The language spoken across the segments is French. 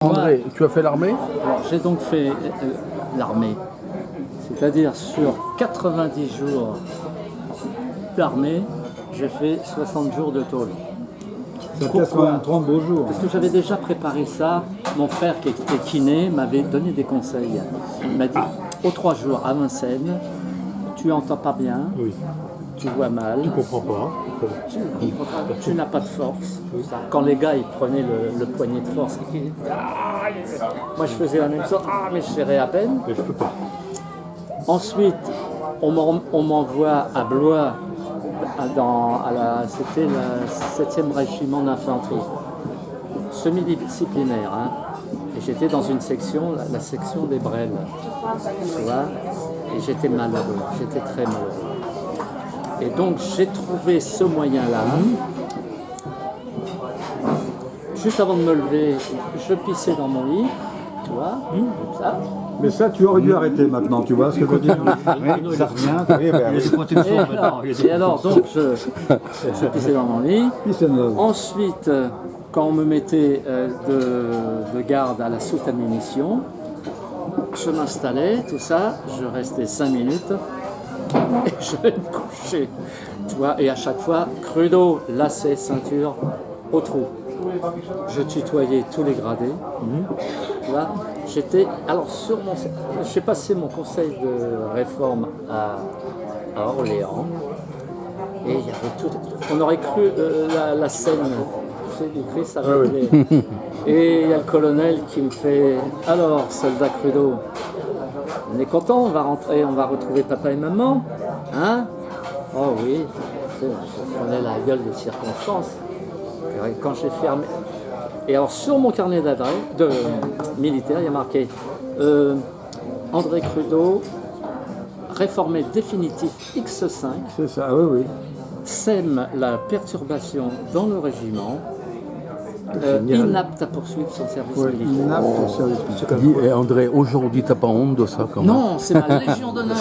André, tu as fait l'armée? J'ai donc fait l'armée, c'est-à-dire sur 90 jours d'armée, j'ai fait 60 jours de tôle. Ça fait 30 beaux jours. Parce que j'avais déjà préparé ça. Mon frère qui était kiné m'avait donné des conseils. Il m'a dit, aux 3 jours à Vincennes, tu entends pas bien, Oui. tu vois mal, Tu comprends pas. tu n'as pas de force. Quand les gars ils prenaient le poignet de force, moi je faisais la même chose, mais je serrais à peine. Mais je peux pas. Ensuite, on m'envoie à Blois, c'était le 7e régiment d'infanterie, semi-disciplinaire. Hein. Et j'étais dans une section, la section des Brels, tu vois, et j'étais malheureux, j'étais très malheureux. Et donc j'ai trouvé ce moyen-là. Juste avant de me lever, je pissais dans mon lit, tu vois, comme ça. Mais ça, tu aurais dû arrêter maintenant, tu vois ce que je veux dire? Oui, ça revient. Et alors, donc, je pissais dans mon lit. Ensuite, quand on me mettait de garde à la soute à munitions, je m'installais, tout ça, je restais 5 minutes et je vais me coucher. Tu vois, et à chaque fois, crudo, lacet, ceinture, au trou. Je tutoyais tous les gradés. Tu vois, j'étais. Alors, j'ai passé mon conseil de réforme à Orléans. Et il y avait tout. On aurait cru la scène. Tu sais, du Christ avec les. Et il y a le colonel qui me fait, alors, soldat Crudo, on est content, on va rentrer, on va retrouver papa et maman, hein? Oh oui, je prenais la gueule de circonstance. Et quand j'ai fermé. Et alors, sur mon carnet d'adresse de militaire, il y a marqué André Crudo, réformé définitif X5. C'est ça, oui, oui. Sème la perturbation dans le régiment. Inapte à poursuivre son service militaire. Inapte au service militaire. Et André, aujourd'hui, t'as pas honte de ça quand même? Non, c'est ma légion d'honneur.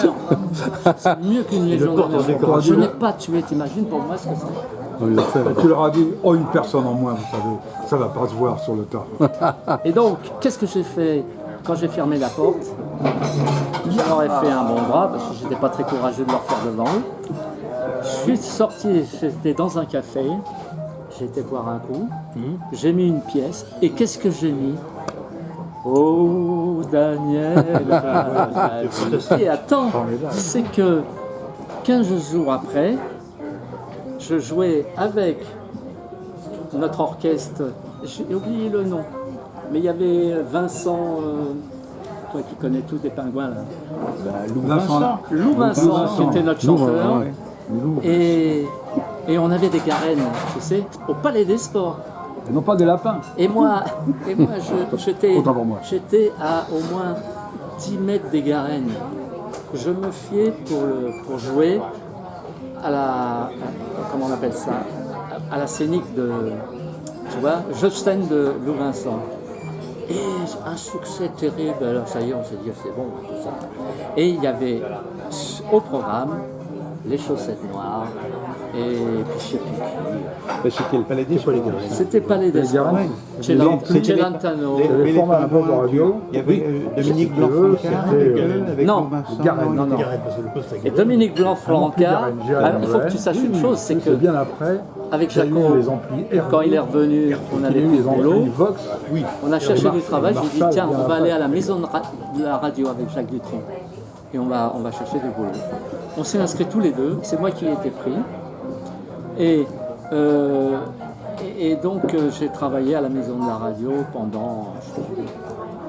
C'est mieux qu'une légion d'honneur. Je n'ai pas tué, t'imagines pour moi ce que c'est. Tu leur as dit, oh, une personne en moins, vous savez, ça va pas se voir sur le tas. Et donc, qu'est-ce que j'ai fait quand j'ai fermé la porte? Je leur ai fait un bon bras parce que j'étais pas très courageux de leur faire devant. Je suis sorti, j'étais dans un café. J'ai été boire un coup, j'ai mis une pièce, et qu'est-ce que j'ai mis? Oh Daniel! Et attends, c'est que 15 jours après, je jouais avec notre orchestre, j'ai oublié le nom, mais il y avait Vincent, toi qui connais tous des pingouins là. Lou Vincent, qui était notre chanteur. Et on avait des garennes, tu sais, au Palais des Sports. Et non pas des lapins. Et moi j'étais à au moins 10 mètres des garennes. Je me fiais pour jouer comment on appelle ça, à la scénique de, tu vois, Justin de Lou Vincent. Et un succès terrible. Alors ça y est, on s'est dit, c'est bon, tout ça. Et il y avait au programme les chaussettes noires, et puis je sais plus qui. C'était le Palais des Sports. C'était Palais des Sports. Celentano. Les formats un peu de radio. Il y avait Dominique Blanc-Franca. Non, et Dominique Blanc-Franca, il faut que tu saches une chose, c'est que bien après, avec Jaco, quand il est revenu, on avait plus de boulot, on a cherché du travail, j'ai dit tiens, on va aller à la maison de la radio avec Jacques Dutronc. Et on va chercher du boulot. On s'est inscrits tous les deux, c'est moi qui ai été pris. Et donc j'ai travaillé à la maison de la radio pendant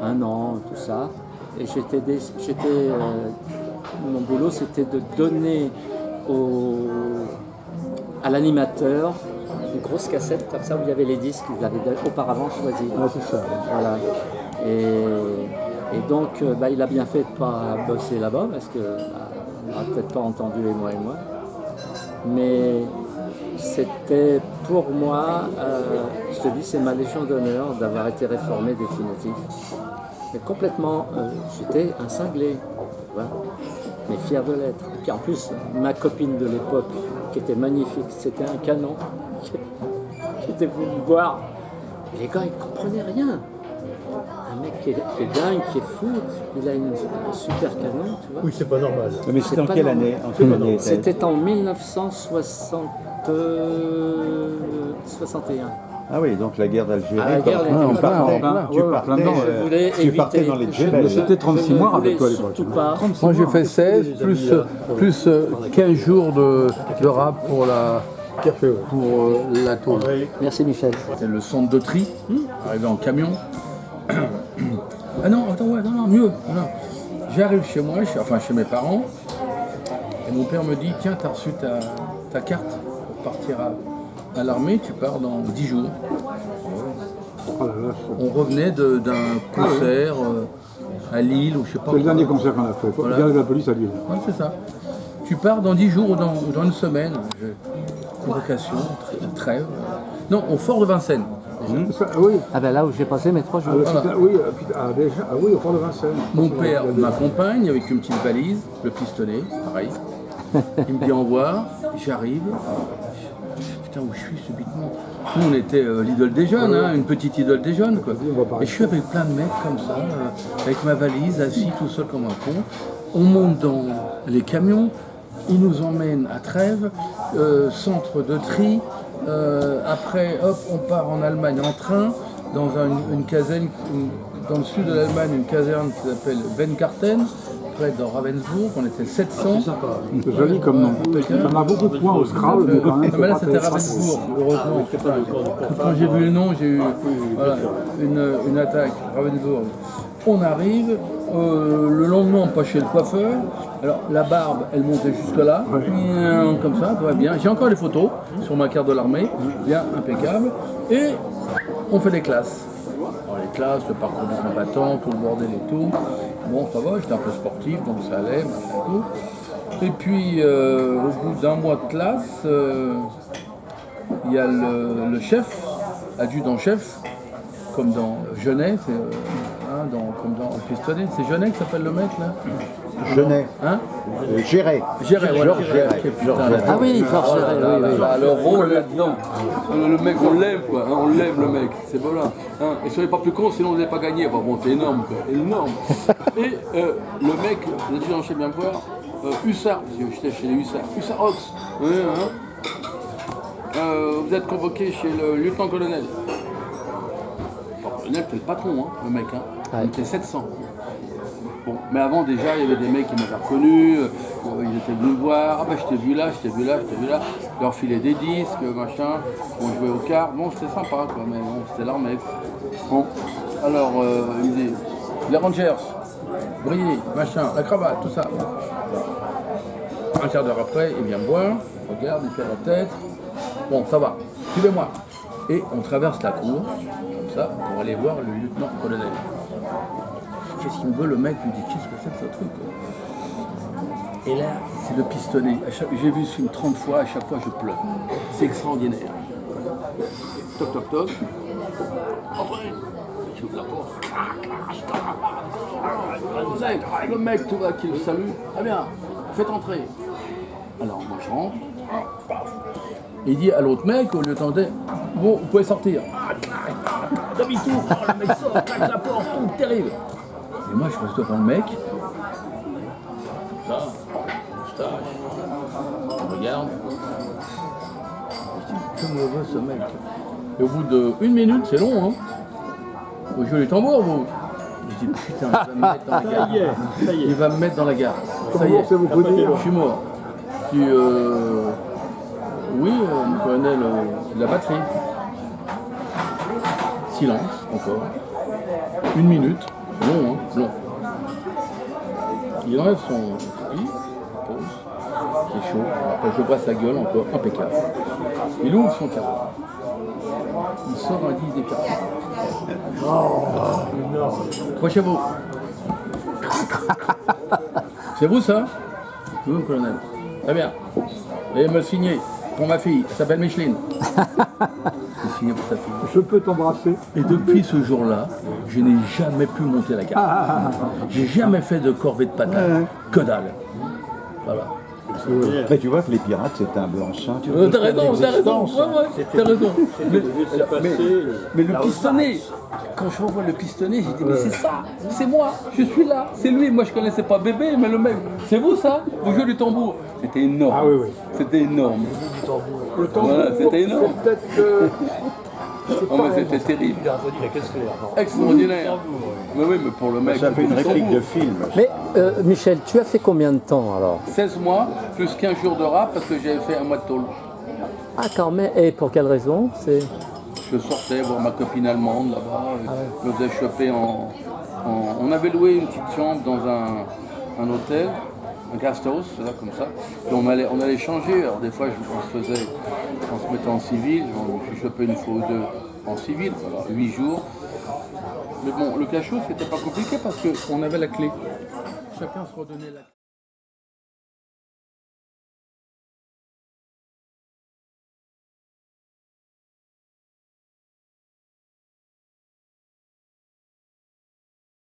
un an, tout ça. Et mon boulot c'était de donner à l'animateur une grosse cassette comme ça où il y avait les disques qu'il avait auparavant choisis. Ah, c'est ça. Voilà. Et donc, il a bien fait de ne pas bosser là-bas, parce qu'on n'a peut-être pas entendu les moi et moi. Mais c'était pour moi, je te dis, c'est ma légion d'honneur d'avoir été réformé définitif. Mais complètement, j'étais un cinglé, tu vois, mais fier de l'être. Et puis en plus, ma copine de l'époque, qui était magnifique, c'était un canon, qui était venu me voir. Et les gars, ils ne comprenaient rien. un mec qui est dingue, qui est fou, il a un super canon, tu vois. Oui, c'est pas normal. Mais c'était en pas quelle normal. année? En quelle année était-elle? C'était en 1961. Ah oui, donc la guerre d'Algérie. Ah, la guerre quand d'Algérie. tu partais, Plein- tu ouais, partais, plein dedans, Je voulais tu éviter. partais dans les je Djebel. ne- C'était 36 je ne mois avec voulais toi à l'époque. surtout pas. Moi j'ai fait 16 plus 15 jours de rap pour la tôle. Merci Michel. C'est le centre de tri, arrivé en camion. Ah non, attends, ouais, non, mieux. Non. J'arrive chez moi, chez mes parents, et mon père me dit, tiens, t'as reçu ta carte pour partir à l'armée, tu pars dans 10 jours. Oh là là, On revenait d'un concert à Lille, ou je sais pas. c'est le dernier concert qu'on a fait. Voilà. Garde la police à Lille. Ouais, c'est ça. Tu pars dans 10 jours ou dans une semaine. Convocation, trêve. Non, au fort de Vincennes. Ça, oui. Ah ben là où j'ai passé mes 3 jours. Oui, au fort de Vincennes. Mon père m'accompagne avec une petite valise, le pistolet, pareil. Il me dit au revoir, j'arrive. Putain, où je suis subitement. Nous, on était l'idole des jeunes, hein, une petite idole des jeunes, quoi. Et je suis avec plein de mecs comme ça, avec ma valise, assis tout seul comme un con. On monte dans les camions, ils nous emmènent à Trèves, centre de tri. Après, hop, on part en Allemagne en train, dans une caserne, dans le sud de l'Allemagne, une caserne qui s'appelle Weingarten, près de Ravensburg. On était 700. C'est joli comme nom. On a beaucoup de points au Scrabble, mais quand même. Non, mais là c'est c'était pas très- Ravensburg, heureusement. Quand j'ai vu le nom, j'ai eu voilà, une attaque, Ravensburg. On arrive, le lendemain on passe chez le coiffeur. Alors la barbe, elle montait jusque là, comme ça, tout va bien. J'ai encore les photos sur ma carte de l'armée, bien impeccable. Et on fait des classes. Alors, les classes, le parcours du combattant, tout le bordel et tout. Bon, ça va, j'étais un peu sportif, donc ça allait, machin, tout. Et puis, au bout d'un mois de classe, il y a le chef, adjudant-chef, comme dans Genet, comme dans Pistonnet. C'est Genet qui s'appelle le mec, là Genet. Hein Géret. Géret, voilà. Georges Géret. Putain, là. Ah oui, Georges Géret, oui, oui. Le rôle là-dedans. Le mec, on l'aime quoi, hein, on l'aime le mec, c'est voilà. Hein. Et soyez pas plus con, sinon vous n'allez pas gagner. Bon, c'est énorme quoi, énorme. Et le mec, l'adjudant chef vient me voir, Hussard, parce que j'étais chez les Hussards, Hussard Ox, ouais, hein. Vous êtes convoqué chez le lieutenant-colonel. Le colonel, c'était le patron, hein, le mec, hein. On était 700. Bon, mais avant déjà, il y avait des mecs qui m'avaient reconnu, ils étaient venus me voir, ah bah je t'ai vu là, je leur filais des disques, machin, on jouait aux cartes, bon c'était sympa quoi, mais bon c'était l'armée. Bon, alors il me dit, les Rangers, briller, machin, la cravate, tout ça. Un quart d'heure après, il vient me voir, il regarde, il fait la tête, bon ça va, suivez-moi. Et on traverse la cour, comme ça, pour aller voir le lieutenant-colonel. Qu'est-ce qu'il me veut, le mec lui dit qu'est-ce que c'est que ce truc quoi. Et là, c'est le pistonnet. J'ai vu ce film 30 fois, à chaque fois je pleure. C'est extraordinaire. Toc toc toc. Entrez. J'ouvre la porte. Le mec, tout va qui le salue. Très bien, faites entrer. Alors moi je rentre. Il dit à l'autre mec, au lieutenant, bon, vous pouvez sortir. Demi-tour, le mec sort, claque la porte, tout terrible. Et moi, je reste devant le mec. Ça, moustache. Je regarde. Je dis, que me veut ce mec? Et au bout d'1 minute, c'est long, hein. Vous jouez les tambours, vous? Je dis, putain, il va me mettre dans la gare. Il va me mettre dans la gare. Ça y est, Ça vous peut dire. je suis mort. Je dis, oui, mon colonel, de la batterie. Silence, encore. 1 minute. Long, hein, long. Il enlève son lit, pose, c'est chaud. Après, je vois sa gueule encore, impeccable. Il ouvre son carreau. Il sort un 10 des cartes. Approchez-vous. C'est vous ça? Oui, mon colonel. Très bien. Veuillez me le signer pour ma fille. Elle s'appelle Micheline. Je signé pour ta fille. Je peux t'embrasser. Et depuis ce jour-là, je n'ai jamais pu monter la gare. J'ai jamais fait de corvée de patates. Que dalle. Voilà. Mais tu vois que les pirates, c'était un blanchin. T'as raison, t'as raison, t'as raison. Mais le pistonné, quand je revois le pistonné, j'ai dit mais c'est ça, c'est moi, je suis là, c'est lui. Moi je connaissais pas Bébé, mais le mec, c'est vous ça, vous jouez du tambour. C'était énorme. Ah oui, oui. C'était énorme. Le tambour, Voilà, c'était énorme. c'est peut-être... Oh, mais c'était terrible. Extraordinaire. Mais oui, mais pour le mec, Ça fait une c'était du réplique tambour. de film. Mais Michel, tu as fait combien de temps alors? 16 mois, plus 15 jours de rap parce que j'avais fait un mois de tôle. Ah quand même, et pour quelle raison? Je sortais voir ma copine allemande là-bas. Je me faisais choper On avait loué une petite chambre dans un hôtel, un guest house, là, comme ça. Puis on allait changer. Alors des fois, on se mettait en civil. Je suis chopé une fois ou deux en civil, voilà, 8 jours. Mais bon, le cachot, c'était pas compliqué parce qu'on avait la clé. Chacun se redonnait la clé.